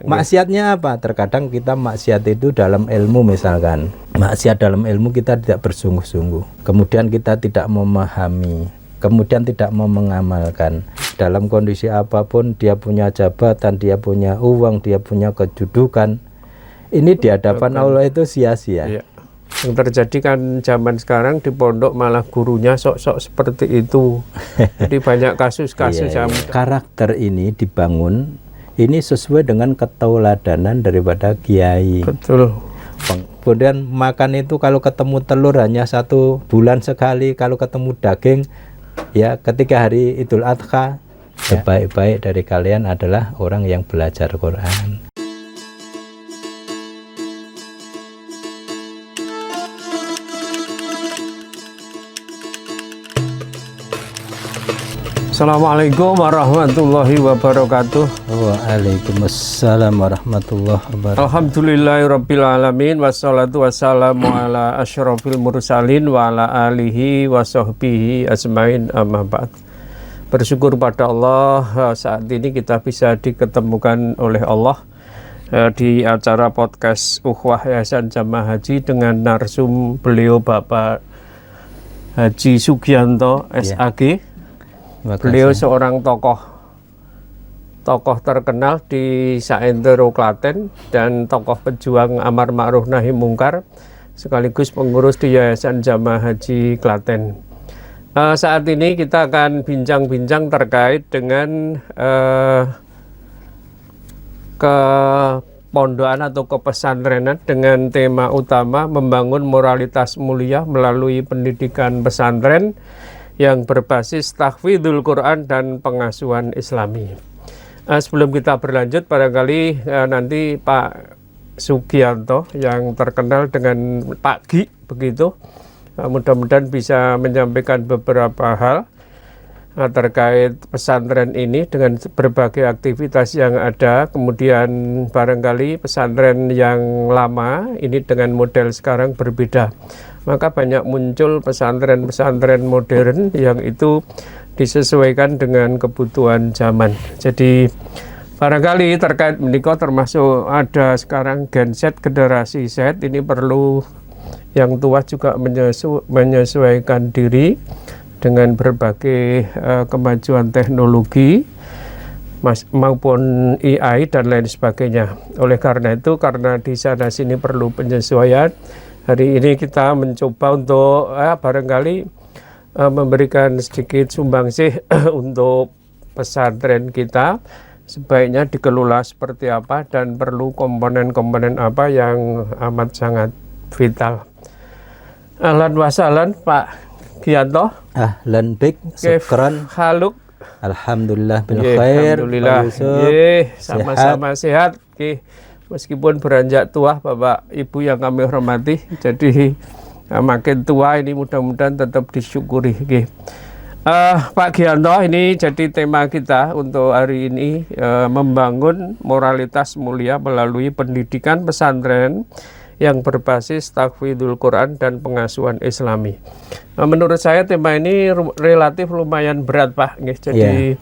Maksiatnya apa? Terkadang kita maksiat itu dalam ilmu, misalkan maksiat dalam ilmu kita tidak bersungguh-sungguh, kemudian kita tidak memahami, kemudian tidak mau mengamalkan. Dalam kondisi apapun, dia punya jabatan, dia punya uang, dia punya kedudukan, ini di hadapan Allah itu sia-sia. Iya. Yang terjadi kan zaman sekarang di pondok malah gurunya sok-sok seperti itu. Jadi banyak kasus-kasus yang karakter ini dibangun ini sesuai dengan ketauladanan daripada kiai. betul. Kemudian makan itu kalau ketemu telur hanya 1 bulan sekali, kalau ketemu daging ya ketika hari Idul Adha. Sebaik-baik dari kalian adalah orang yang belajar Quran. Assalamualaikum warahmatullahi wabarakatuh. Waalaikumsalam warahmatullahi wabarakatuh. Alhamdulillahirabbil alamin, wassalatu wassalamu ala asyrafil mursalin wa ala alihi wa sahbihi ajmain, amma ba'd. Bersyukur pada Allah saat ini kita bisa diketemukan oleh Allah di acara podcast Ukhuwah Yayasan Jamaah Haji dengan narsum beliau Bapak Haji Sugianto SAG. Beliau seorang tokoh terkenal di Saentero Klaten dan tokoh pejuang amar ma'ruf nahi mungkar sekaligus pengurus di Yayasan Jamaah Haji Klaten. Saat ini kita akan bincang-bincang terkait dengan kepondokan atau kepesantrenan dengan tema utama membangun moralitas mulia melalui pendidikan pesantren yang berbasis tahfidzul Quran dan pengasuhan Islami. Sebelum kita berlanjut, barangkali nanti Pak Sugianto yang terkenal dengan Pak Gi begitu, mudah-mudahan bisa menyampaikan beberapa hal terkait pesantren ini dengan berbagai aktivitas yang ada. Kemudian barangkali pesantren yang lama ini dengan model sekarang berbeda, maka banyak muncul pesantren-pesantren modern yang itu disesuaikan dengan kebutuhan zaman. Jadi barangkali terkait menikah termasuk ada sekarang Gen Z, generasi Z, ini perlu yang tua juga menyesuaikan diri dengan berbagai kemajuan teknologi maupun AI dan lain sebagainya. Oleh karena itu, karena di sana sini perlu penyesuaian, hari ini kita mencoba untuk barangkali memberikan sedikit sumbangsih untuk pesantren kita, sebaiknya dikelola seperti apa dan perlu komponen-komponen apa yang amat sangat vital. Ahlan wa sahlan Pak Gianto. Ahlan bik, syukran. Haluk. Alhamdulillah bil khair. Alhamdulillah. Sama-sama sehat. Meskipun beranjak tua Bapak Ibu yang kami hormati, jadi makin tua ini mudah-mudahan tetap disyukuri. Pak Gianto, ini jadi tema kita untuk hari ini, membangun moralitas mulia melalui pendidikan pesantren yang berbasis tahfidzul Quran dan pengasuhan Islami. Menurut saya tema ini relatif lumayan berat, Pak. Jadi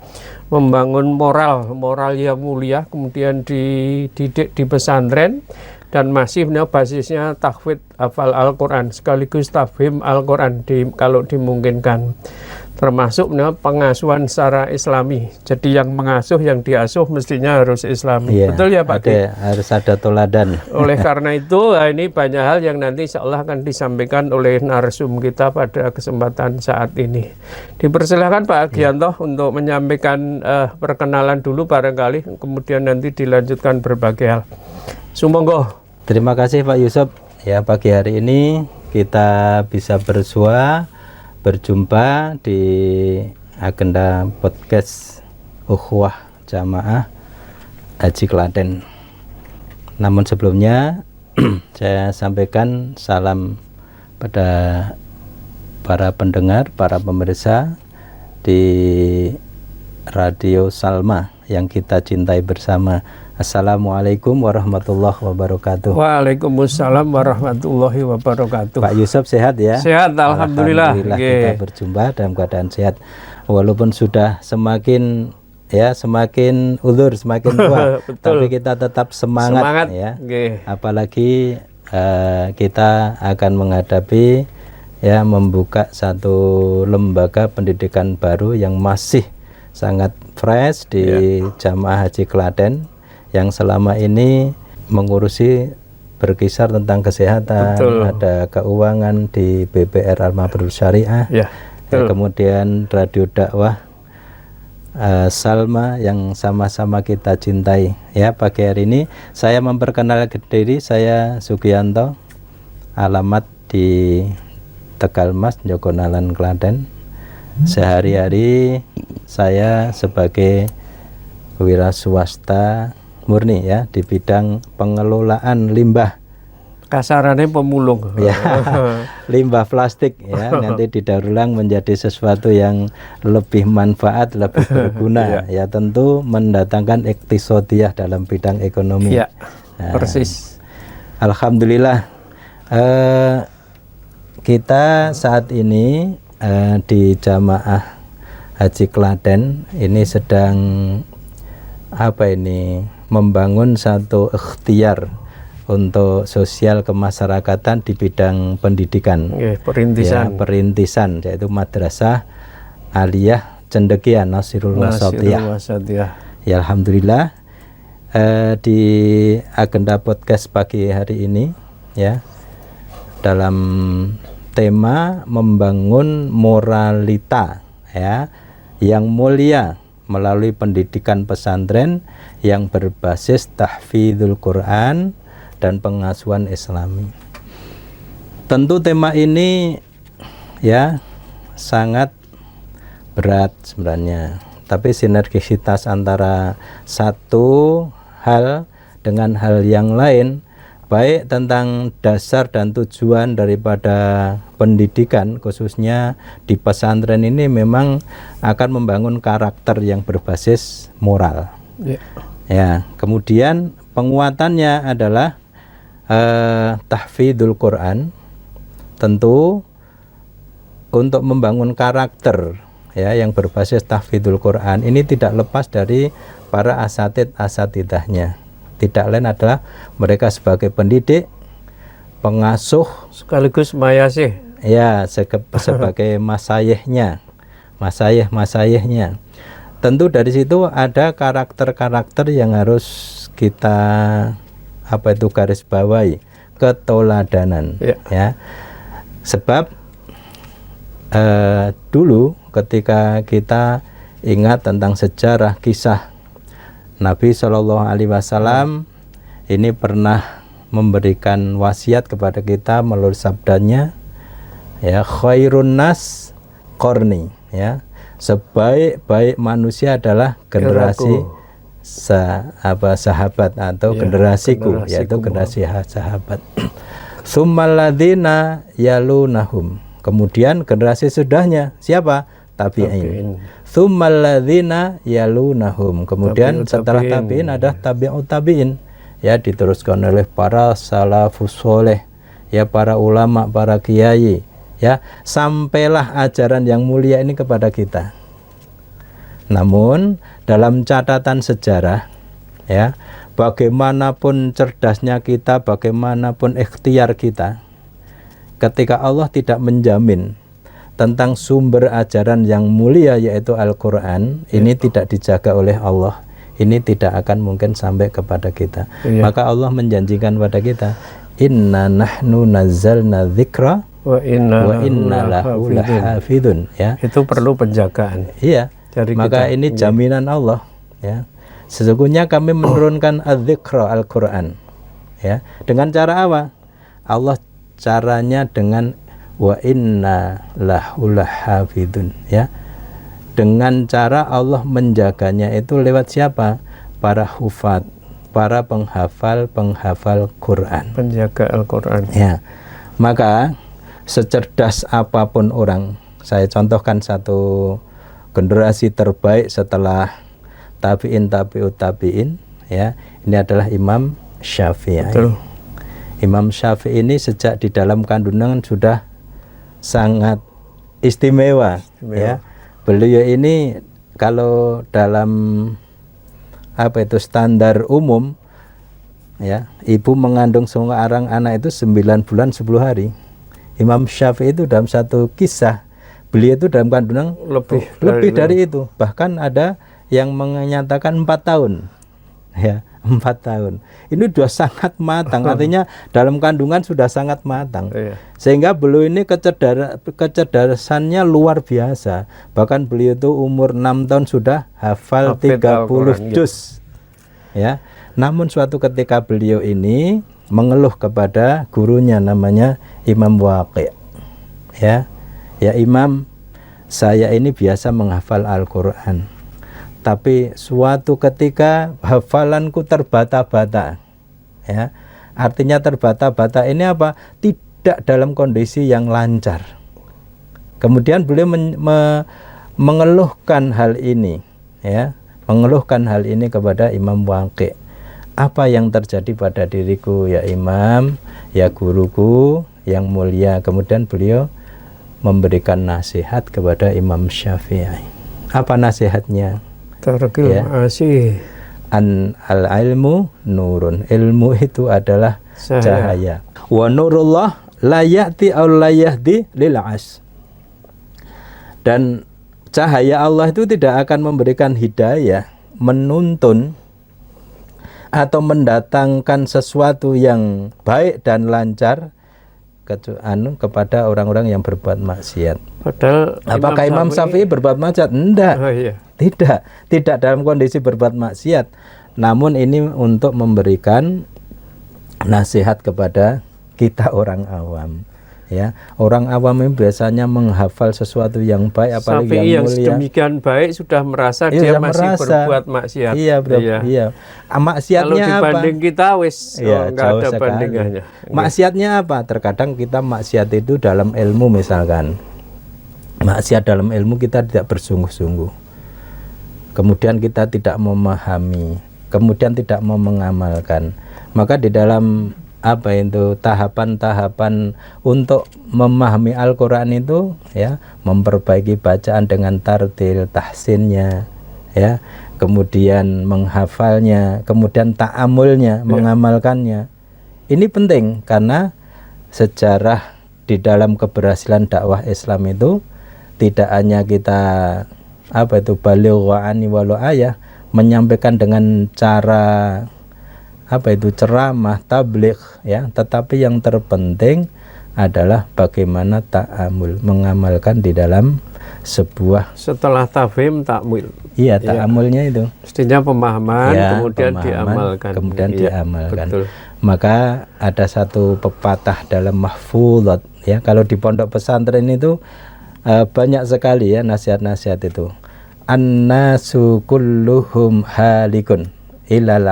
membangun moral yang mulia, kemudian dididik di pesantren dan masih basisnya tahfidz hafal Al-Quran sekaligus tafhim Al-Quran kalau dimungkinkan, termasuk pengasuhan secara Islami. Jadi yang mengasuh, yang diasuh mestinya harus Islami. Betul ya Pak? Harus ada toladan. Oleh karena itu ini banyak hal yang nanti insya Allah akan disampaikan oleh narsum kita pada kesempatan saat ini. Dipersilakan Pak Gianto untuk menyampaikan perkenalan dulu barangkali, kemudian nanti dilanjutkan berbagai hal. Sumonggo. Terima kasih Pak Yusuf. Ya, pagi hari ini kita bisa berjumpa di agenda podcast Ukhuwah Jamaah Haji Klaten. Namun sebelumnya saya sampaikan salam pada para pendengar, para pemirsa di Radio Salma yang kita cintai bersama. Assalamualaikum warahmatullahi wabarakatuh. Waalaikumsalam warahmatullahi wabarakatuh. Pak Yusuf sehat ya? Sehat, alhamdulillah. Kita berjumpa dalam keadaan sehat. Walaupun sudah semakin ya semakin ulur, semakin tua, tapi kita tetap semangat. Ya. Nggih. Apalagi kita akan menghadapi ya membuka satu lembaga pendidikan baru yang masih sangat fresh di Jamaah Haji Klaten yang selama ini mengurusi berkisar tentang kesehatan, ada keuangan di BPR Al-Mabrur Syariah, kemudian Radio Dakwah Salma yang sama-sama kita cintai. Ya, pagi hari ini saya memperkenalkan diri, saya Sugianto, alamat di Tegalmas, Jogonalan, Klaten. Sehari-hari saya sebagai wira swasta murni ya di bidang pengelolaan limbah. Kasarannya pemulung. Ya, limbah plastik ya nanti didaur ulang menjadi sesuatu yang lebih manfaat, lebih berguna. Ya tentu mendatangkan iktisodiyah dalam bidang ekonomi. Ya, persis. Alhamdulillah kita saat ini di Jamaah Haji Klaten ini sedang membangun satu ikhtiar untuk sosial kemasyarakatan di bidang pendidikan, perintisan yaitu Madrasah Aliyah Cendekian Nasirul Wasatiyah. Ya, alhamdulillah di agenda podcast pagi hari ini ya dalam tema membangun moralita ya yang mulia melalui pendidikan pesantren yang berbasis tahfidzul Quran dan pengasuhan Islami. Tentu tema ini ya sangat berat sebenarnya, tapi sinergisitas antara satu hal dengan hal yang lain, baik tentang dasar dan tujuan daripada pendidikan khususnya di pesantren ini memang akan membangun karakter yang berbasis moral. Ya, kemudian penguatannya adalah tahfidzul Quran. Tentu untuk membangun karakter ya yang berbasis tahfidzul Quran ini tidak lepas dari para asatidahnya. Tidak lain adalah mereka sebagai pendidik, pengasuh sekaligus mayasih. Ya, sebagai masayihnya. Tentu dari situ ada karakter-karakter yang harus kita garis bawahi, keteladanan ya. Sebab dulu ketika kita ingat tentang sejarah kisah Nabi Shallallahu Alaihi Wasallam ini pernah memberikan wasiat kepada kita melalui sabdanya ya, khairun nas qarni ya, sebaik-baik manusia adalah generasi sahabat atau generasiku, yaitu generasi sahabat. Tsummal ladzina yalunahum, kemudian generasi sudahnya siapa? Tabi'in. Tsummal ladzina yalunahum, kemudian setelah tabi'in ada tabi'ut tabi'in ya, diteruskan oleh para salafus soleh ya, para ulama, para kiai ya, sampailah ajaran yang mulia ini kepada kita. Namun dalam catatan sejarah ya, bagaimanapun cerdasnya kita, bagaimanapun ikhtiar kita, ketika Allah tidak menjamin tentang sumber ajaran yang mulia yaitu Al-Quran, ini tidak dijaga oleh Allah, ini tidak akan mungkin sampai kepada kita. Maka Allah menjanjikan pada kita, inna nahnu nazzalna dzikra wa inna lahu lahafidun ya. Itu perlu penjagaan. Iya. Maka kita, ini jaminan Allah ya. Sesungguhnya kami menurunkan adzikra Al-Quran ya. Dengan cara apa? Allah caranya dengan wa inna lahu lahafidun ya. Dengan cara Allah menjaganya itu lewat siapa? Para hufat, para penghafal Quran, penjaga Al-Quran ya. Maka secerdas apapun orang, saya contohkan satu generasi terbaik setelah tabi'ut tabi'in ya, ini adalah Imam Syafi'i. Imam Syafi'i ini sejak di dalam kandungan sudah sangat istimewa. Ya. Beliau ini kalau dalam standar umum ya, ibu mengandung seorang anak itu 9 bulan 10 hari. Imam Syafi'i itu dalam satu kisah, beliau itu dalam kandungan lebih dari itu. Bahkan ada yang menyatakan 4 tahun. Ya, 4 tahun. Ini sudah sangat matang, artinya dalam kandungan sudah sangat matang. Sehingga beliau ini kecerdasannya luar biasa. Bahkan beliau itu umur 6 tahun sudah hafal 30 juz. Ya. Namun suatu ketika beliau ini mengeluh kepada gurunya namanya Imam Waqi'. Ya Imam, saya ini biasa menghafal Al-Quran, tapi suatu ketika hafalanku terbata-bata. Ya, artinya terbata-bata ini apa? Tidak dalam kondisi yang lancar. Kemudian beliau mengeluhkan hal ini, ya, mengeluhkan hal ini kepada Imam Waqi'. Apa yang terjadi pada diriku ya Imam, ya guruku yang mulia? Kemudian beliau memberikan nasihat kepada Imam Syafi'i. Apa nasihatnya? Tarkil ma'asi. Al-ilmu nurun. Ilmu itu adalah cahaya. Wa nurullah la ya'ti aw la yahdi lil 'as. Dan cahaya Allah itu tidak akan memberikan hidayah, menuntun atau mendatangkan sesuatu yang baik dan lancar kepada orang-orang yang berbuat maksiat. Padahal apakah Imam Syafi'i berbuat maksiat? Enggak. Tidak dalam kondisi berbuat maksiat. Namun ini untuk memberikan nasihat kepada kita orang awam. Ya, orang awam ini biasanya menghafal sesuatu yang baik, apalagi yang mulia. Sedemikian baik sudah merasa dia masih berbuat maksiat. Iya. Maksiatnya kalau dibanding apa? Kita nggak ada bandingannya. Maksiatnya apa? Terkadang kita maksiat itu dalam ilmu, misalkan maksiat dalam ilmu kita tidak bersungguh-sungguh. Kemudian kita tidak memahami, kemudian tidak mau mengamalkan. Maka di dalam tahapan-tahapan untuk memahami Al-Quran itu, ya, memperbaiki bacaan dengan tartil, tahsinnya, ya, kemudian menghafalnya, kemudian ta'amulnya, mengamalkannya. Ini penting karena sejarah di dalam keberhasilan dakwah Islam itu tidak hanya kita baligh wa'ani walau ayah, menyampaikan dengan cara ceramah, tabligh, ya, tetapi yang terpenting adalah bagaimana ta'amul, mengamalkan di dalam sebuah, setelah tafhim ta'mul. Iya, ta'amulnya itu mestinya pemahaman, kemudian diamalkan. Betul. Maka ada satu pepatah dalam mahfuzat, ya, kalau di pondok pesantren itu banyak sekali ya nasihat-nasihat itu. An-nasu kulluhum halikun ilal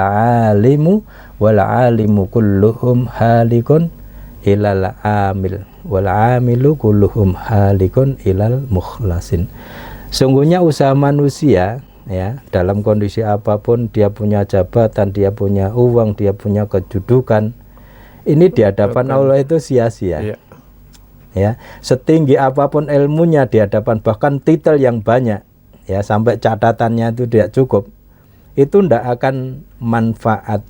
alimu wal alimu kulluhum halikun ilal amil wal amilu kulluhum halikun ilal mukhlasin. Sungguhnya usaha manusia, ya, dalam kondisi apapun, dia punya jabatan, dia punya uang, dia punya kedudukan, ini di hadapan Allah itu sia-sia. Ya, setinggi apapun ilmunya di hadapan, bahkan titel yang banyak, ya, sampai catatannya itu tidak cukup, itu tidak akan manfaat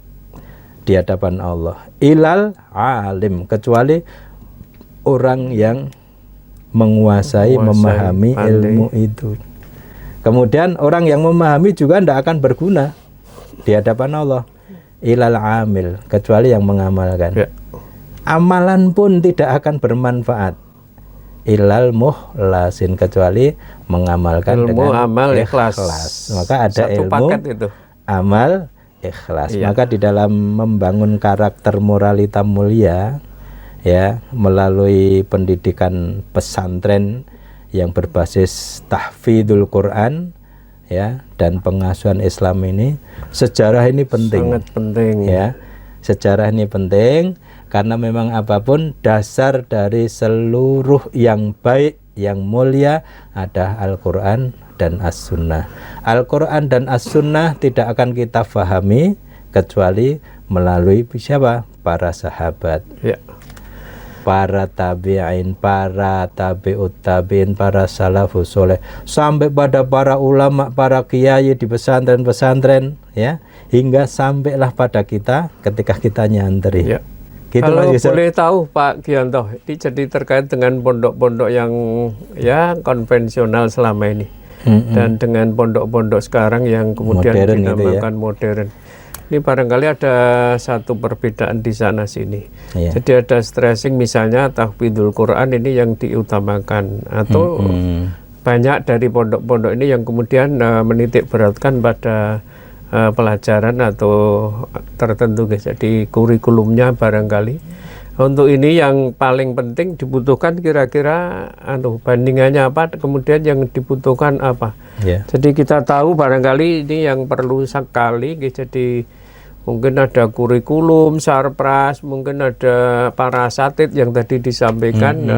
di hadapan Allah. Ilal alim, kecuali orang yang menguasai, memahami ilmu itu. Kemudian orang yang memahami juga tidak akan berguna di hadapan Allah. Ilal amil, kecuali yang mengamalkan. Amalan pun tidak akan bermanfaat. Ilal muhlasin, kecuali mengamalkan ilmu, dengan amal, ikhlas. Maka ada satu ilmu, paket itu. Amal, ikhlas. Maka di dalam membangun karakter moralita mulia, ya, melalui pendidikan pesantren yang berbasis tahfidzul Quran, ya, dan pengasuhan Islam ini, sejarah ini penting. Sangat penting. Ya, sejarah ini penting. Karena memang apapun dasar dari seluruh yang baik, yang mulia ada Al-Quran dan As-Sunnah. Al-Quran dan As-Sunnah tidak akan kita fahami kecuali melalui siapa? Para sahabat. para tabi'in, para tabi'ut tabi'in, para salafus soleh, sampai pada para ulama, para kiai di pesantren-pesantren, ya, hingga sampailah pada kita ketika kita nyantri. Ya. Gitu, Kalau Pak Yusuf. boleh tahu Pak Gianto, ini jadi terkait dengan pondok-pondok yang ya konvensional selama ini, dan dengan pondok-pondok sekarang yang kemudian Modern dinamakan modern. Ini barangkali ada satu perbedaan di sana sini. Iya. Jadi ada stressing misalnya tahfidzul Quran ini yang diutamakan, atau banyak dari pondok-pondok ini yang kemudian menitik beratkan pada pelajaran atau tertentu, guys. Jadi kurikulumnya barangkali untuk ini yang paling penting dibutuhkan kira-kira bandingannya apa, kemudian yang dibutuhkan apa. Jadi kita tahu barangkali ini yang perlu sekali, guys. Jadi mungkin ada kurikulum, sarpras, mungkin ada para asatid yang tadi disampaikan,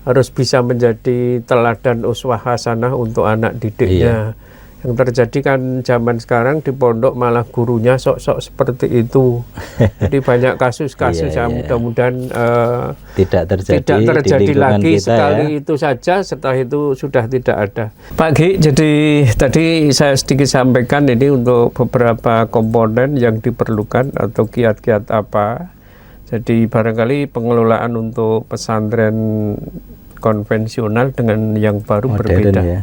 harus bisa menjadi teladan uswah hasanah untuk anak didiknya. Yang terjadi kan zaman sekarang di pondok malah gurunya sok-sok seperti itu. Jadi banyak kasus-kasus yang mudah-mudahan tidak terjadi lagi kita, sekali itu saja, setelah itu sudah tidak ada. Pak Gi, jadi tadi saya sedikit sampaikan ini untuk beberapa komponen yang diperlukan atau kiat-kiat apa. Jadi barangkali pengelolaan untuk pesantren konvensional dengan yang baru modern, berbeda. ya.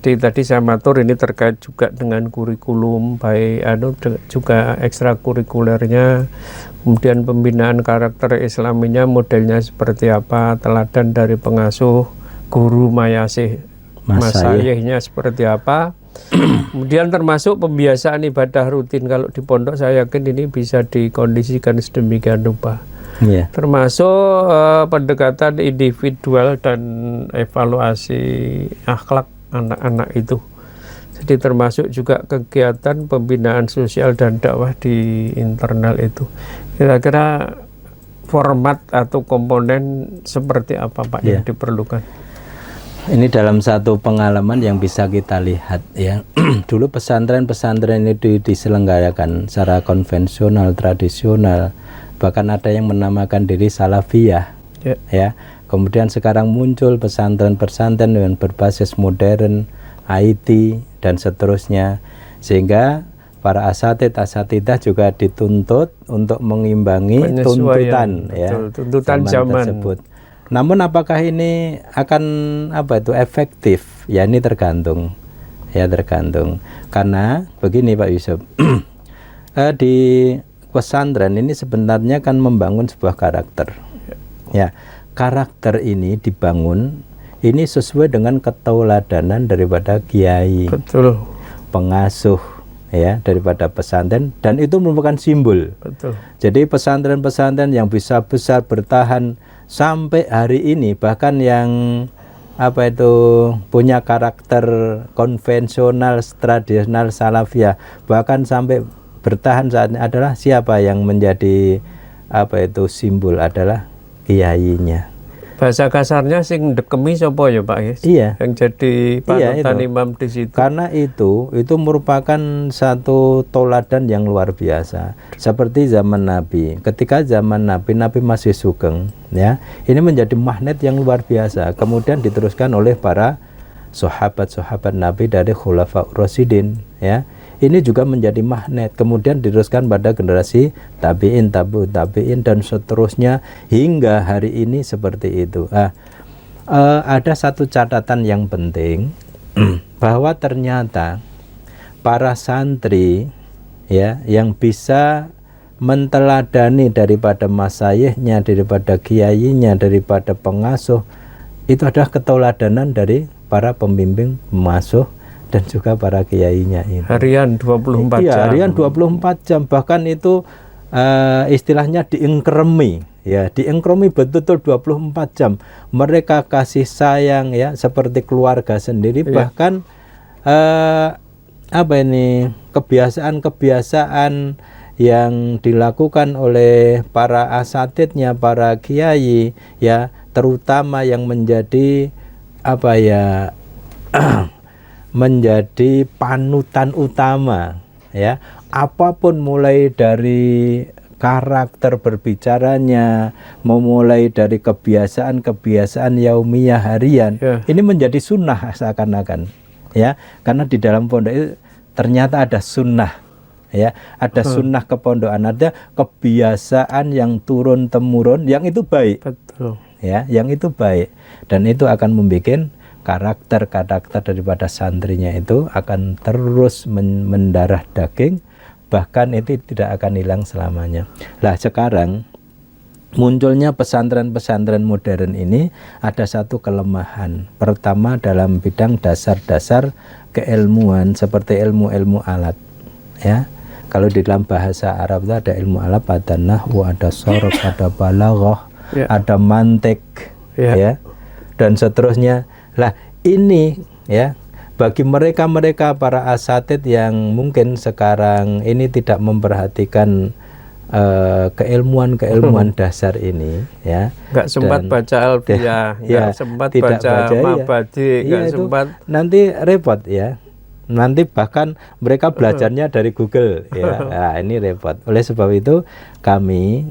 Jadi tadi saya matur ini terkait juga dengan kurikulum, baik juga ekstrakurikulernya, kemudian pembinaan karakter islaminya modelnya seperti apa, teladan dari pengasuh, guru masayihnya seperti apa. Kemudian termasuk pembiasaan ibadah rutin, kalau di pondok saya yakin ini bisa dikondisikan sedemikian rupa. Termasuk pendekatan individual dan evaluasi akhlak anak-anak itu. Jadi termasuk juga kegiatan pembinaan sosial dan dakwah di internal itu. Kira-kira format atau komponen seperti apa Pak yang diperlukan? Ini dalam satu pengalaman yang bisa kita lihat, ya. Dulu pesantren-pesantren itu diselenggarakan secara konvensional, tradisional, bahkan ada yang menamakan diri salafiyah, ya. Kemudian sekarang muncul pesantren-pesantren dengan berbasis modern, IT, dan seterusnya. Sehingga para asatidah juga dituntut untuk mengimbangi tuntutan, tuntutan zaman tersebut. Namun apakah ini akan efektif? Ya, ini tergantung. Karena begini Pak Yusuf, di pesantren ini sebenarnya kan membangun sebuah karakter. Ya. Karakter ini dibangun ini sesuai dengan ketauladanan daripada kiai, pengasuh, ya, daripada pesantren, dan itu merupakan simbol. Jadi pesantren-pesantren yang bisa besar bertahan sampai hari ini, bahkan yang punya karakter konvensional, tradisional, salafiyah, bahkan sampai bertahan saat ini adalah siapa yang menjadi simbol adalah kiainya. Bahasa kasarnya sing dekemi sapa ya Pak? Iya. Yang jadi panutan imam di situ. Karena itu merupakan satu toladan yang luar biasa. Seperti zaman Nabi. Ketika zaman Nabi masih sugeng, ya. Ini menjadi magnet yang luar biasa. Kemudian diteruskan oleh para sahabat-sahabat Nabi dari Khulafaur Rasyidin, ya. Ini juga menjadi magnet, kemudian diteruskan pada generasi tabi'in, tabi'ut tabi'in, dan seterusnya hingga hari ini seperti itu. Ada satu catatan yang penting, bahwa ternyata para santri, ya, yang bisa menteladani daripada masayihnya, daripada kiainya, daripada pengasuh, itu adalah keteladanan dari para pembimbing pengasuh dan juga para kiainya ini. Harian 24 jam. Iya, harian 24 jam, bahkan itu istilahnya diengkremi, ya, diengkremi betul-betul 24 jam. Mereka kasih sayang, ya, seperti keluarga sendiri, bahkan kebiasaan-kebiasaan yang dilakukan oleh para asatidnya, para kiai, ya, terutama yang menjadi menjadi panutan utama, ya, apapun mulai dari karakter berbicaranya, memulai dari kebiasaan-kebiasaan yaumiyah harian, ini menjadi sunnah seakan-akan, ya, karena di dalam pondok itu ternyata ada sunnah, ya, ada sunnah kepondokan, ada kebiasaan yang turun temurun, yang itu baik, betul, ya, yang itu baik, dan itu akan membuat karakter daripada santrinya itu akan terus mendarah daging, bahkan itu tidak akan hilang selamanya. Lah sekarang munculnya pesantren-pesantren modern ini ada satu kelemahan. Pertama dalam bidang dasar-dasar keilmuan seperti ilmu-ilmu alat, ya. Kalau di dalam bahasa Arab itu ada ilmu alat, ada nahwu, ada sorof, ada balaghah, ada mantik, ya, dan seterusnya. Lah ini, ya, bagi mereka para asatid yang mungkin sekarang ini tidak memperhatikan keilmuan dasar ini, ya, nggak sempat baca Alfiyah, nggak sempat baca Mabadi, nggak sempat, nanti repot, ya, nanti bahkan mereka belajarnya dari Google, ya. Nah, ini repot. Oleh sebab itu kami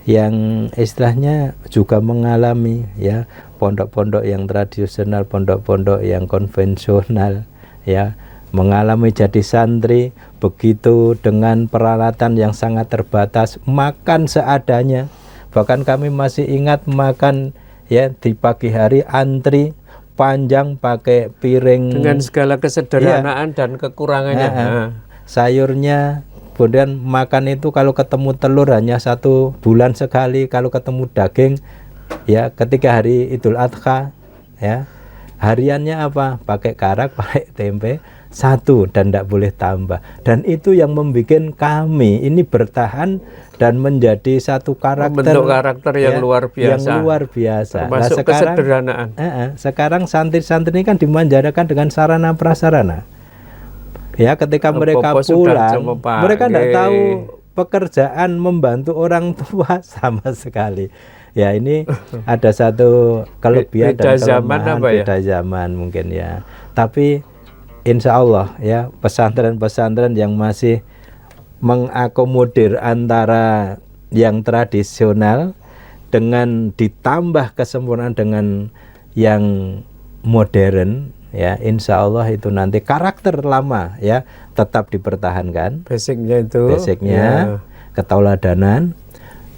yang istilahnya juga mengalami, ya, pondok-pondok yang tradisional, pondok-pondok yang konvensional, ya, mengalami jadi santri begitu dengan peralatan yang sangat terbatas, makan seadanya. Bahkan kami masih ingat makan, ya, di pagi hari antri panjang pakai piring dengan segala kesederhanaan, ya, dan kekurangannya. Sayurnya, kemudian makan itu kalau ketemu telur hanya 1 bulan sekali, kalau ketemu daging, ya, ketika hari Idul Adha, ya, hariannya apa? Pakai karak, pakai tempe 1 dan tidak boleh tambah. Dan itu yang membuat kami ini bertahan dan menjadi satu karakter, membentuk karakter yang, ya, luar biasa. Yang luar biasa. Termasuk sekarang, kesederhanaan. Sekarang santri-santri ini kan dimanjakan dengan sarana prasarana. Ya, ketika mereka pulang, mereka tidak tahu pekerjaan membantu orang tua sama sekali. Ya, ini ada satu kelebihan dan kelemahan beda zaman mungkin, ya. Tapi insya Allah, ya, pesantren-pesantren yang masih mengakomodir antara yang tradisional dengan ditambah kesempurnaan dengan yang modern, ya, insya Allah itu nanti karakter lama, ya, tetap dipertahankan. Basicnya, ya, ketauladanan,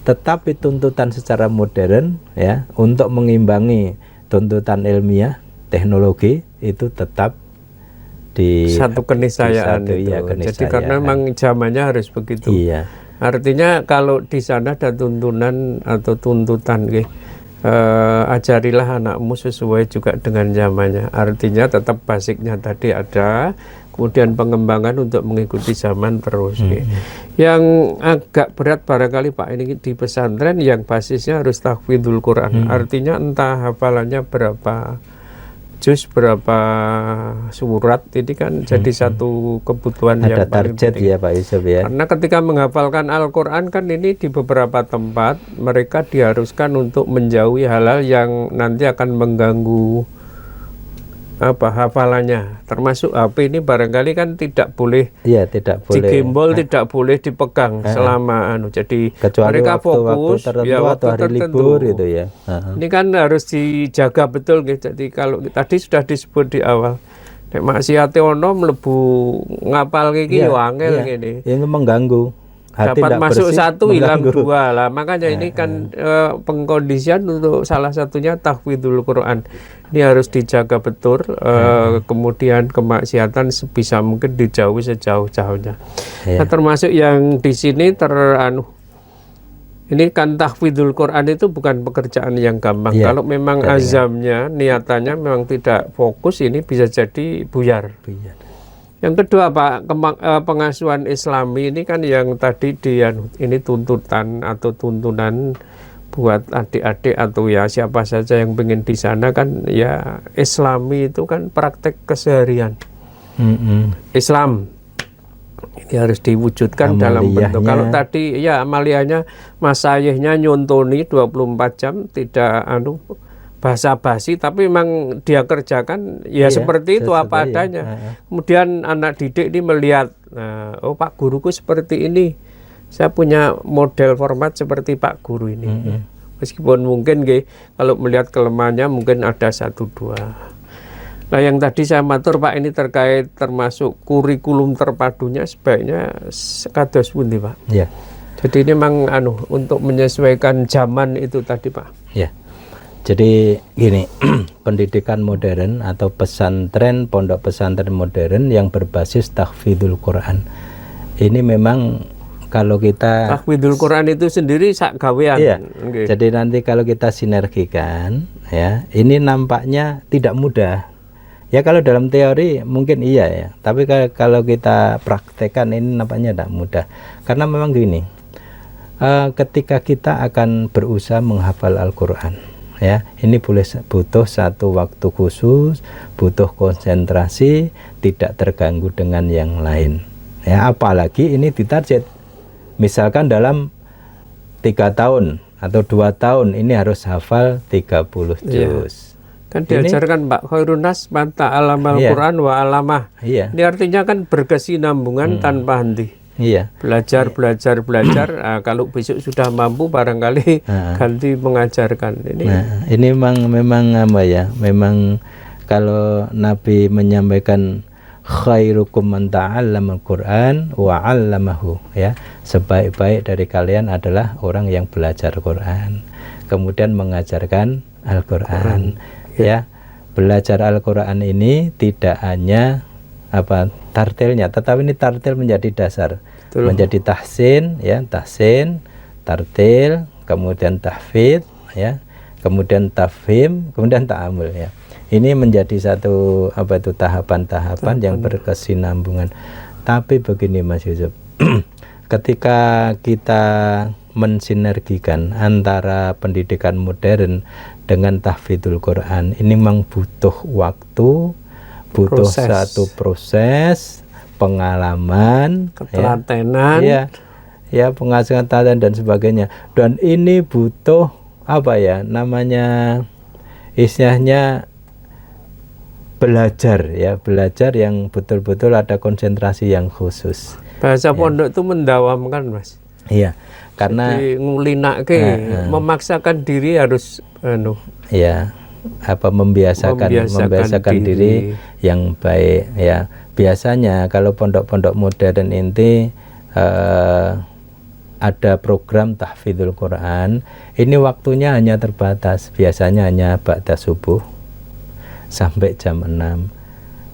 tetapi tuntutan secara modern, ya, untuk mengimbangi tuntutan ilmiah, teknologi itu tetap di satu keniscayaan itu. Jadi karena memang zamannya harus begitu. Iya. Artinya kalau di sana ada tuntunan atau tuntutan, ajarilah anakmu sesuai juga dengan zamannya. Artinya tetap basicnya tadi ada, kemudian pengembangan untuk mengikuti zaman terus. Yang agak berat barangkali Pak ini di pesantren yang basisnya harus tahfidzul Quran. Artinya entah hafalannya berapa juz, berapa surat, ini kan jadi satu kebutuhan ada yang paling target penting. Ya Pak Yusuf, ya. Karena ketika menghafalkan Al-Quran kan ini di beberapa tempat mereka diharuskan untuk menjauhi hal-hal yang nanti akan mengganggu hafalannya, termasuk HP ini barangkali kan tidak boleh, ya, tidak boleh digembol, tidak boleh dipegang selama jadi kecuali mereka fokus tertentu, ya, waktu hari libur itu, ya. Ini kan harus dijaga betul gitu. Jadi kalau tadi sudah disebut di awal, nek maksiate ono mlebu ngapal iki yo angel ngene. Ini mengganggu. Hati dapat masuk bersih, 1 hilang 2 lah. Makanya ini kan pengkondisian untuk salah satunya tahfidzul Quran. Ini harus dijaga betul, kemudian kemaksiatan sebisa mungkin dijauhi sejauh-jauhnya. Nah, termasuk yang di sini ini kan tahfidzul Quran itu bukan pekerjaan yang gampang. Kalau memang azamnya, niatannya memang tidak fokus, ini bisa jadi buyar. Yang kedua Pak, pengasuhan Islami ini kan yang tadi ini tuntutan atau tuntunan buat adik-adik atau ya siapa saja yang pengen di sana kan, ya, Islami itu kan praktek keseharian. Islam ini harus diwujudkan dalam bentuk. Kalau tadi ya amaliyahnya masayihnya nyontoni 24 jam tidak basa-basi, tapi memang dia kerjakan ya seperti itu apa adanya. Kemudian anak didik ini melihat, oh Pak guruku seperti ini, Saya punya model format seperti Pak Guru ini. Meskipun mungkin kalau melihat kelemahannya mungkin ada 1-2. Nah yang tadi saya matur Pak, ini terkait termasuk kurikulum terpadunya sebaiknya kados pundi Pak? Ya. Jadi ini memang untuk menyesuaikan zaman itu tadi Pak. Ya. Jadi gini, pendidikan modern atau pesantren, pondok pesantren modern yang berbasis tahfidzul Quran. Ini memang kalau kita tahfidzul Quran itu sendiri sak gawean. Iya. Okay. Jadi nanti kalau kita sinergikan ya, ini nampaknya tidak mudah. Ya kalau dalam teori mungkin iya ya, tapi kalau kita praktekkan ini nampaknya tidak mudah. Karena memang gini, ketika kita akan berusaha menghafal Al-Qur'an ya, ini butuh satu waktu khusus, butuh konsentrasi, tidak terganggu dengan yang lain. Ya, apalagi ini ditarget. Misalkan dalam 3 tahun atau 2 tahun ini harus hafal 30 juz. Kan diajarkan Pak Khairunas manta alamal Quran wa alamah. Ini artinya kan berkesinambungan tanpa henti. Belajar. Kalau besok sudah mampu barangkali ganti mengajarkan. Ini memang apa ya? Memang kalau Nabi menyampaikan khairukum man ta'allamal Qur'an wa 'allamahu ya, sebaik-baik dari kalian adalah orang yang belajar Quran kemudian mengajarkan Al-Qur'an ya. Belajar Al-Qur'an ini tidak hanya tartilnya, tetapi ini tartil menjadi dasar. Betul. Menjadi tahsin ya, tahsin, tartil, kemudian tahfidz ya, kemudian tafhim, kemudian ta'amul ya. Ini menjadi satu tahapan-tahapan yang berkesinambungan. Tapi begini Mas Yusuf, ketika kita mensinergikan antara pendidikan modern dengan tahfidzul Quran, ini memang butuh waktu, butuh satu proses, pengalaman, ketelatenan, ya pengasuhan dan sebagainya. Dan ini butuh namanya istilahnya belajar yang betul-betul ada konsentrasi yang khusus. Bahasa pondok itu mendawamkan Mas. Iya, karena ngulinake, memaksakan diri harus membiasakan diri yang baik ya. Biasanya kalau pondok-pondok modern inti ada program tahfidzul Quran, ini waktunya hanya terbatas, biasanya hanya ba'da subuh sampai jam 6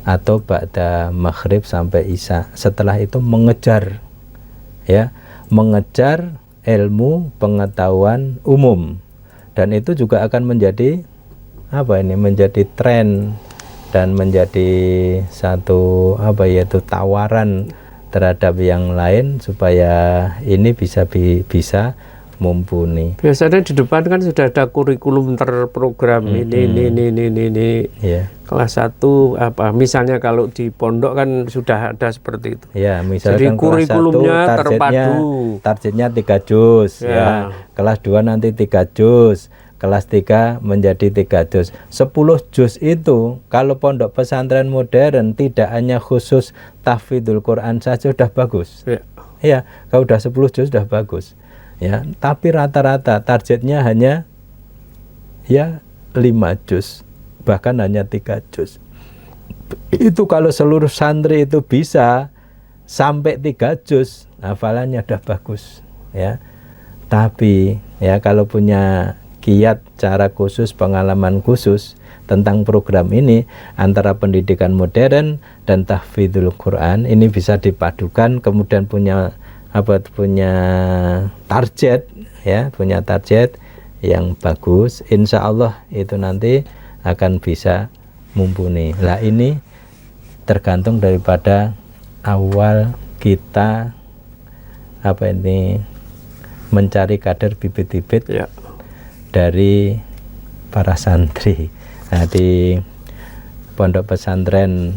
atau ba'da maghrib sampai isya. Setelah itu mengejar ilmu pengetahuan umum, dan itu juga akan menjadi menjadi tren dan menjadi satu tawaran terhadap yang lain supaya ini bisa mumpuni. Biasanya di depan kan sudah ada kurikulum terprogram ini. Kelas 1 misalnya kalau di pondok kan sudah ada seperti itu. Ya, misalkan jadi kurikulumnya targetnya 3 juz ya. Kelas 2 nanti 3 juz. Kelas 3 menjadi 3 juz. 10 juz itu kalau pondok pesantren modern tidak hanya khusus tahfidzul Quran saja sudah bagus. Ya, kalau udah 10 juz sudah bagus. Ya, tapi rata-rata targetnya hanya 5 juz, bahkan hanya 3 juz. Itu kalau seluruh santri itu bisa sampai 3 juz, hafalannya udah bagus ya. Tapi ya kalau punya kiat, cara khusus, pengalaman khusus tentang program ini, antara pendidikan modern dan tahfidzul Quran ini bisa dipadukan, kemudian punya target yang bagus, insya Allah itu nanti akan bisa mumpuni. Lah ini tergantung daripada awal kita mencari kader bibit-bibit dari para santri. Nah, di pondok pesantren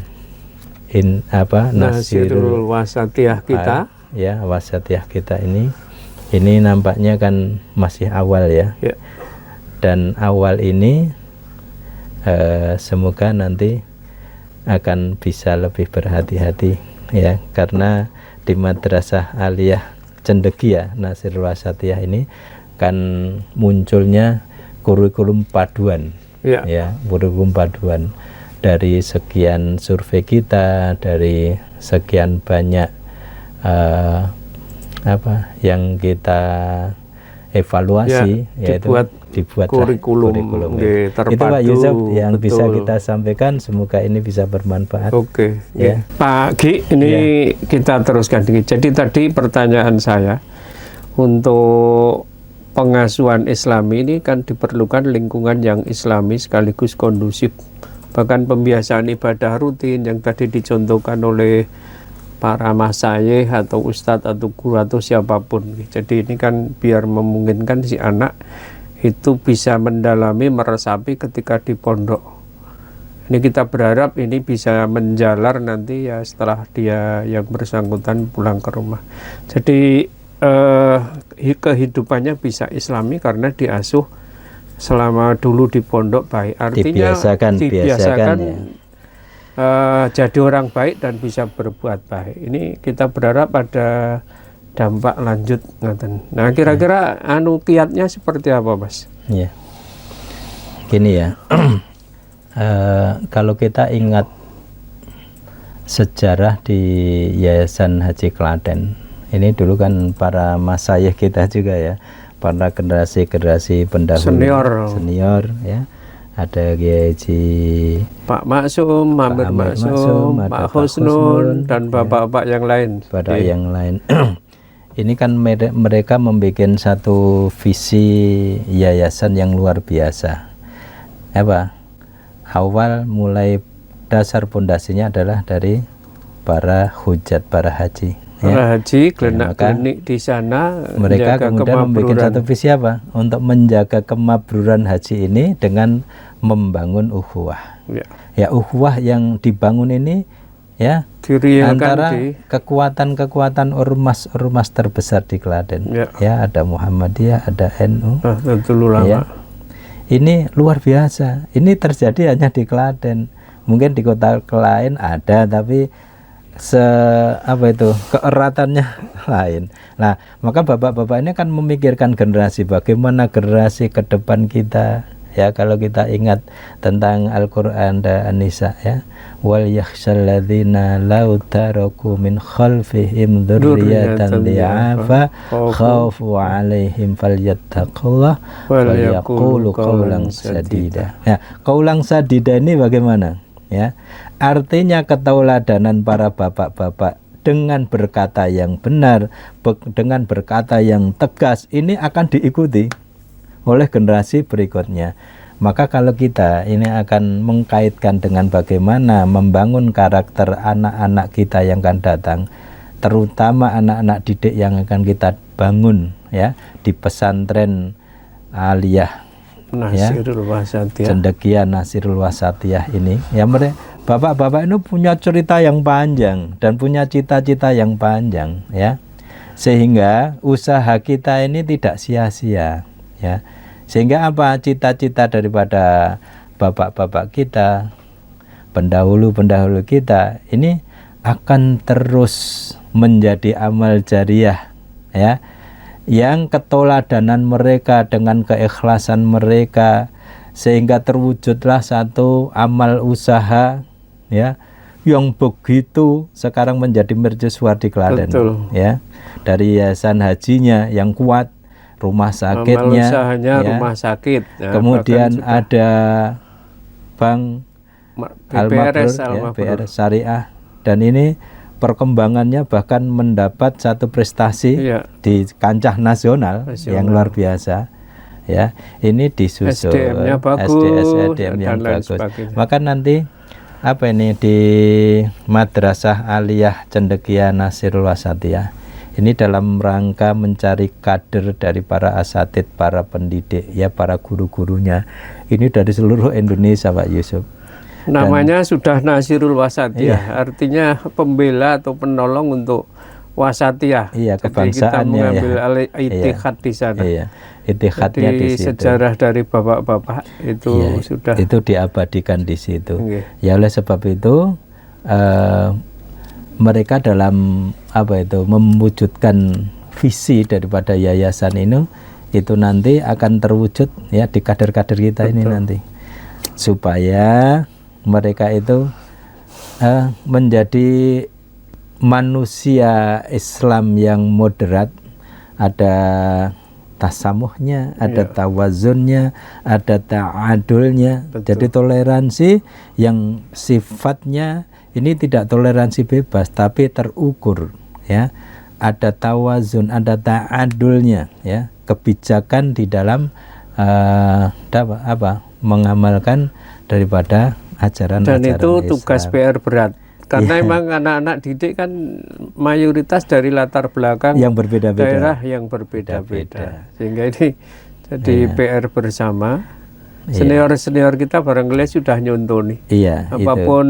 Nasirul Wasatiyah kita wasatiyah kita ini nampaknya kan masih awal ya. Dan awal ini semoga nanti akan bisa lebih berhati-hati ya, karena di Madrasah Aliyah Cendekia Nasirul Wasatiyah ini kan munculnya kurikulum paduan, ya kurikulum paduan dari sekian survei kita, dari sekian banyak yang kita evaluasi, yaitu dibuat kurikulum itu Pak Yusuf yang bisa kita sampaikan. Semoga ini bisa bermanfaat. Oke, ya. Pak Gi, ini kita teruskan dikit. Jadi tadi pertanyaan saya, untuk pengasuhan Islami ini kan diperlukan lingkungan yang Islami sekaligus kondusif. Bahkan pembiasaan ibadah rutin yang tadi dicontohkan oleh para masyayikh atau ustadz atau guru atau siapapun. Jadi ini kan biar memungkinkan si anak itu bisa mendalami, meresapi ketika di pondok. Ini kita berharap ini bisa menjalar nanti ya setelah dia yang bersangkutan pulang ke rumah. Jadi kehidupannya bisa Islami karena diasuh selama dulu di pondok baik. Artinya dibiasakan jadi orang baik dan bisa berbuat baik. Ini kita berharap ada dampak lanjut. Nah, kira-kira kiatnya seperti apa, Mas? Ya, gini ya. Kalau kita ingat sejarah di Yayasan Haji Klaten, ini dulu kan para masyayikh kita juga ya, para generasi pendahulu senior ya. Ada Kiai Haji Pak Maksum, Mamir Maksum, Pak Husnul, dan bapak-bapak yang lain. Pada yang lain. Ini kan mereka membuat satu visi yayasan yang luar biasa. Awal mulai dasar pondasinya adalah dari para hujat, para haji. Para haji, klinik di sana. Mereka kemudian membuat satu visi untuk menjaga kemabruran haji ini dengan membangun ukhuwah. Ya ukhuwah yang dibangun ini ya antara kekuatan-kekuatan ormas terbesar di Klaten. Ya ada Muhammadiyah, ada NU. Ya. Ini luar biasa. Ini terjadi hanya di Klaten. Mungkin di kota lain ada, tapi keeratannya lain. Nah, maka bapak-bapak ini kan memikirkan generasi, bagaimana generasi ke depan kita. Ya, kalau kita ingat tentang Al-Quran dan An-Nisa ya, wal yakhshal ladzina law taraku min khalfihim dzurriyyatan dhi'afa khafu 'alaihim falyattaqullah wal yaqulu qawlan sadida. Ya, qawlan sadida ini bagaimana? Ya, artinya ketauladanan para bapak-bapak dengan berkata yang benar, dengan berkata yang tegas, ini akan diikuti oleh generasi berikutnya. Maka kalau kita ini akan mengkaitkan dengan bagaimana membangun karakter anak-anak kita yang akan datang, terutama anak-anak didik yang akan kita bangun ya di pesantren aliyah Nasirul Wasatiyah. Cendekia Nasirul Wasatiyah ini ya, mereka bapak-bapak ini punya cerita yang panjang dan punya cita-cita yang panjang ya, sehingga usaha kita ini tidak sia-sia ya. Sehingga cita-cita daripada bapak-bapak kita, pendahulu-pendahulu kita ini akan terus menjadi amal jariah ya, yang keteladanan mereka dengan keikhlasan mereka sehingga terwujudlah satu amal usaha ya yang begitu sekarang menjadi mercusuar di Klaten ya, dari yayasan hajinya yang kuat, rumah sakitnya ya, rumah sakit ya, kemudian ada bank BR Syariah, dan ini perkembangannya bahkan mendapat satu prestasi di kancah nasional yang luar biasa ya. Ini disusul SDM-nya bagus, SDM yang bagus. Maka nanti di Madrasah Aliyah Cendekia Nasirul Wasatiyah ini dalam rangka mencari kader dari para asatid, para pendidik ya, para guru-gurunya ini dari seluruh Indonesia Pak Yusuf. Namanya sudah Nasirul Wasatiyah, artinya pembela atau penolong untuk wasatiyah. Iya, kebangsaannya. Jadi kita mengambil itihad di sana. Iya, itihadnya di situ. Sejarah dari bapak-bapak itu sudah. Itu diabadikan di situ. Ya oleh sebab itu mereka dalam mewujudkan visi daripada yayasan ini itu nanti akan terwujud ya di kader-kader kita ini nanti, supaya mereka itu menjadi manusia Islam yang moderat, ada tasamuhnya, ada tawazunnya, ada ta'adulnya. Jadi toleransi yang sifatnya ini tidak toleransi bebas tapi terukur ya. Ada tawazun, ada ta'adulnya ya. Kebijakan di dalam mengamalkan daripada ajaran-ajaran Dan itu Islam. tugas PR berat. Karena emang anak-anak didik kan mayoritas dari latar belakang yang berbeda-beda, daerah yang berbeda-beda. Sehingga ini jadi PR bersama. Senior-senior kita barangkali sudah nyontoni. Apapun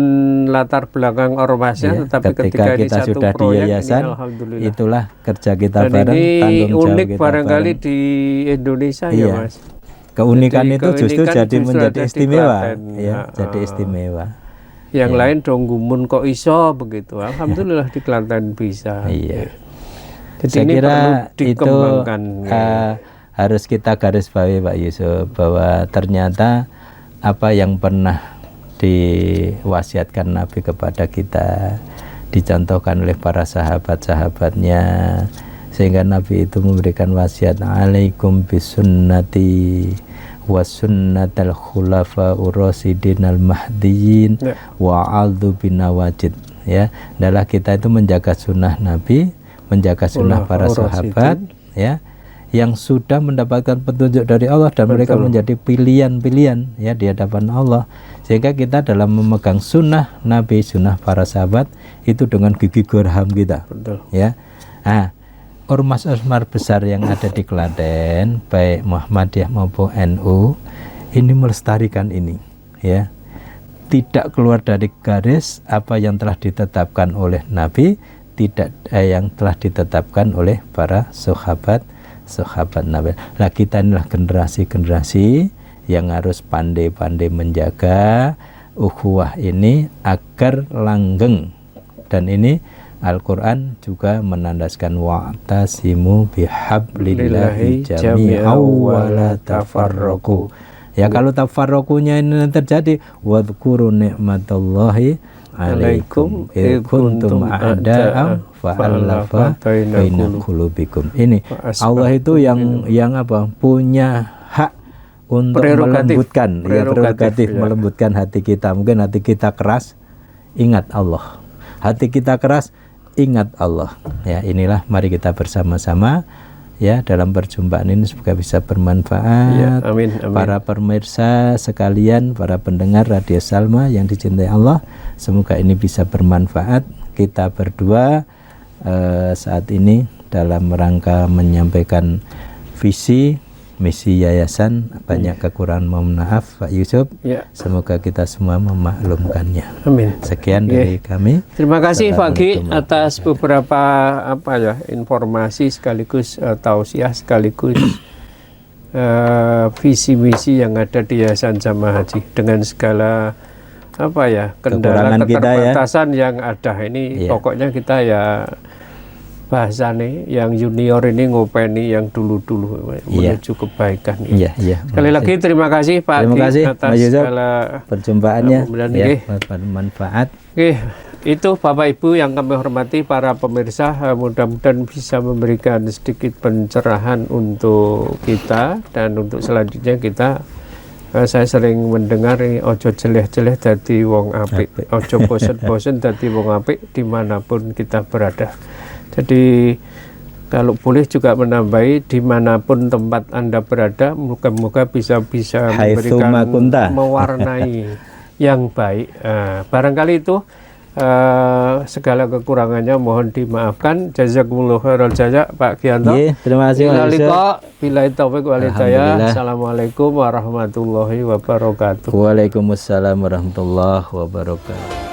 itu latar belakang ormasnya, tetapi ketika kita di satu sudah proyek di yayasan, ini, alhamdulillah. Itulah kerja kita Dan bareng, ini tanggung jawab unik kita barangkali bareng. di Indonesia ya Mas. Keunikan Jadi itu justru jadi menjadi ada di istimewa, Klaten. ya, jadi istimewa. Yang lain dong gumun kok iso begitu. Alhamdulillah di Klaten bisa. Jadi saya ini kira perlu itu dikembangkan. harus kita garis bawahi Pak Yusuf, bahwa ternyata apa yang pernah diwasiatkan Nabi kepada kita dicontohkan oleh para sahabat-sahabatnya, sehingga Nabi itu memberikan wasiat, alaikum bisunnati wa sunnatal khulafa'ur rasyidin al mahdiyyin wa aldu binawajid. Ya, adalah kita itu menjaga sunnah Nabi, menjaga sunnah para sahabat ya, yang sudah mendapatkan petunjuk dari Allah dan mereka menjadi pilihan-pilihan ya di hadapan Allah, sehingga kita dalam memegang sunnah Nabi, sunnah para sahabat itu dengan gigi geraham kita. Ya, nah, ormas-ormas besar yang ada di Klaten, baik Muhammadiyah maupun NU, ini melestarikan ini ya, tidak keluar dari garis apa yang telah ditetapkan oleh Nabi, tidak yang telah ditetapkan oleh para sahabat Nabi. Nah, kita inilah generasi-generasi yang harus pandai-pandai menjaga ukhuwah ini agar langgeng. Dan ini Al-Quran juga menandaskan wa'tasimu bihablillahi jami'aw wa la tafarraqu. Ya, kalau tafarraqunya ini terjadi, wadhkuru ni'matallahi alaikum id kuntum a'da'am fa'alafa baina qulubikum. Ini Allah itu yang apa? Punya hak untuk melembutkan, prerogatif melembutkan hati kita. Mungkin hati kita keras, ingat Allah. Hati kita keras, ingat Allah. Ya, inilah mari kita bersama-sama ya dalam perjumpaan ini semoga bisa bermanfaat. Ya, amin, amin. Para pemirsa sekalian, para pendengar Radio Salma yang dicintai Allah, semoga ini bisa bermanfaat. Kita berdua saat ini dalam rangka menyampaikan visi misi yayasan, banyak kekurangan, mohon maaf Pak Yusuf. Semoga kita semua memaklumkannya. Amin. Sekian dari kami. Terima kasih Pak Ki atas beberapa informasi sekaligus tausiah sekaligus visi misi yang ada di Yayasan Jamaah Haji dengan segala kendala keterbatasan yang ada ini. Pokoknya kita ya bahasane yang junior ini ngopeni yang dulu-dulu menuju kebaikan. Sekali lagi terima kasih Pak Ki atas segala perjumpaannya bermanfaat. Itu Bapak Ibu yang kami hormati, para pemirsa, mudah-mudahan bisa memberikan sedikit pencerahan untuk kita, dan untuk selanjutnya kita saya sering mendengar ojo jeleh-jeleh dadi wong apik, ojo bosen-bosen dadi wong apik dimanapun kita berada. Jadi kalau boleh juga menambahi, dimanapun tempat Anda berada, moga-moga bisa memberikan, mewarnai yang baik. Barangkali itu segala kekurangannya mohon dimaafkan. Jazakumullah khairal jazak Pak Gianto. Terima kasih Pak. Billahi taufiq wal hidayah. Assalamualaikum warahmatullahi wabarakatuh. Waalaikumsalam warahmatullahi wabarakatuh.